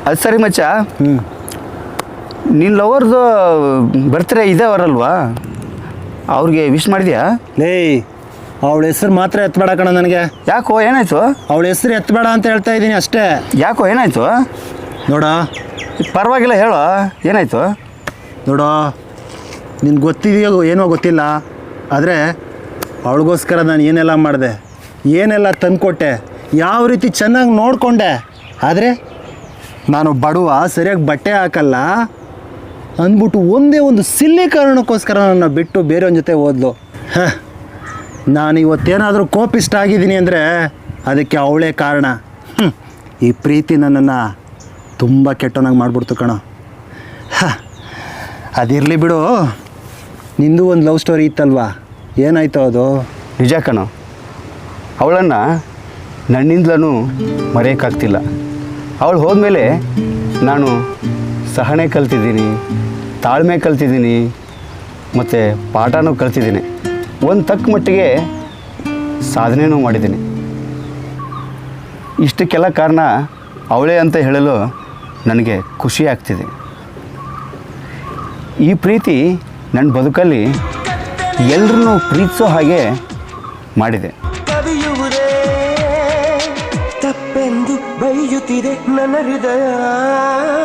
ಅದು ಸರಿ ಮಚ್ಚ. ನಿನ್ನ ಲವರ್ದು ಬರ್ತ್ಡೇ ಇದೇವರಲ್ವಾ, ಅವ್ರಿಗೆ ವಿಶ್ ಮಾಡಿದ್ಯಾ? ಲೇ, ಅವಳ ಹೆಸ್ರು ಮಾತ್ರ ಎತ್ತಬೇಡ ಕಣ ನನಗೆ. ಯಾಕೋ, ಏನಾಯ್ತು? ಅವಳ ಹೆಸ್ರು ಎತ್ತಬೇಡ ಅಂತ ಹೇಳ್ತಾ ಇದ್ದೀನಿ ಅಷ್ಟೇ. ಯಾಕೋ, ಏನಾಯ್ತು? ನೋಡ, ಪರವಾಗಿಲ್ಲ, ಹೇಳೋ ಏನಾಯ್ತು? ನೋಡೋ, ನಿನ್ಗೆ ಗೊತ್ತಿದೆಯೋ ಏನೋ ಗೊತ್ತಿಲ್ಲ, ಆದರೆ ಅವಳಿಗೋಸ್ಕರ ನಾನು ಏನೆಲ್ಲ ಮಾಡಿದೆ, ಏನೆಲ್ಲ ತಂದುಕೊಟ್ಟೆ, ಯಾವ ರೀತಿ ಚೆನ್ನಾಗಿ ನೋಡಿಕೊಂಡೆ. ಆದರೆ ನಾನು ಬಡವ, ಸರಿಯಾಗಿ ಬಟ್ಟೆ ಹಾಕಲ್ಲ ಅಂದ್ಬಿಟ್ಟು ಒಂದೇ ಒಂದು ಸಿಲ್ಲಿ ಕಾರಣಕ್ಕೋಸ್ಕರ ನನ್ನ ಬಿಟ್ಟು ಬೇರೆಯವ್ರ ಜೊತೆ ಹೋದ್ಲು. ನಾನು ಇವತ್ತೇನಾದರೂ ಕೋಪಿಷ್ಟ ಆಗಿದ್ದೀನಿ ಅಂದರೆ ಅದಕ್ಕೆ ಅವಳೇ ಕಾರಣ. ಈ ಪ್ರೀತಿ ನನ್ನನ್ನು ತುಂಬ ಕೆಟ್ಟವನಾಗಿ ಮಾಡಿಬಿಡ್ತು ಕಣೋ. ಅದಿರಲಿ ಬಿಡು, ನಿಂದು ಒಂದು ಲವ್ ಸ್ಟೋರಿ ಇತ್ತಲ್ವಾ, ಏನಾಯ್ತು ಅದು? ನಿಜ ಕಣೋ, ಅವಳನ್ನು ನನ್ನಿಂದಲೂ ಮರೆಯೋಕ್ಕಾಗ್ತಿಲ್ಲ. ಅವಳು ಹೋದ್ಮೇಲೆ ನಾನು ಸಹನೆ ಕಲ್ತಿದ್ದೀನಿ, ತಾಳ್ಮೆ ಕಲ್ತಿದ್ದೀನಿ, ಮತ್ತು ಪಾಠನೂ ಕಲ್ತಿದ್ದೀನಿ. ಒಂದು ತಕ್ಕ ಮಟ್ಟಿಗೆ ಸಾಧನೆಯೂ ಮಾಡಿದ್ದೀನಿ. ಇಷ್ಟಕ್ಕೆಲ್ಲ ಕಾರಣ ಅವಳೇ ಅಂತ ಹೇಳಲು ನನಗೆ ಖುಷಿ ಆಗ್ತಿದೆ. ಈ ಪ್ರೀತಿ ನನ್ನ ಬದುಕಲ್ಲಿ ಎಲ್ಲರನ್ನೂ ಪ್ರೀತಿಸೋ ಹಾಗೆ ಮಾಡಿದೆ. ತಪ್ಪೆಂದು ಬೈಯುತ್ತಿದೆ ನನ್ನ ಹೃದಯ.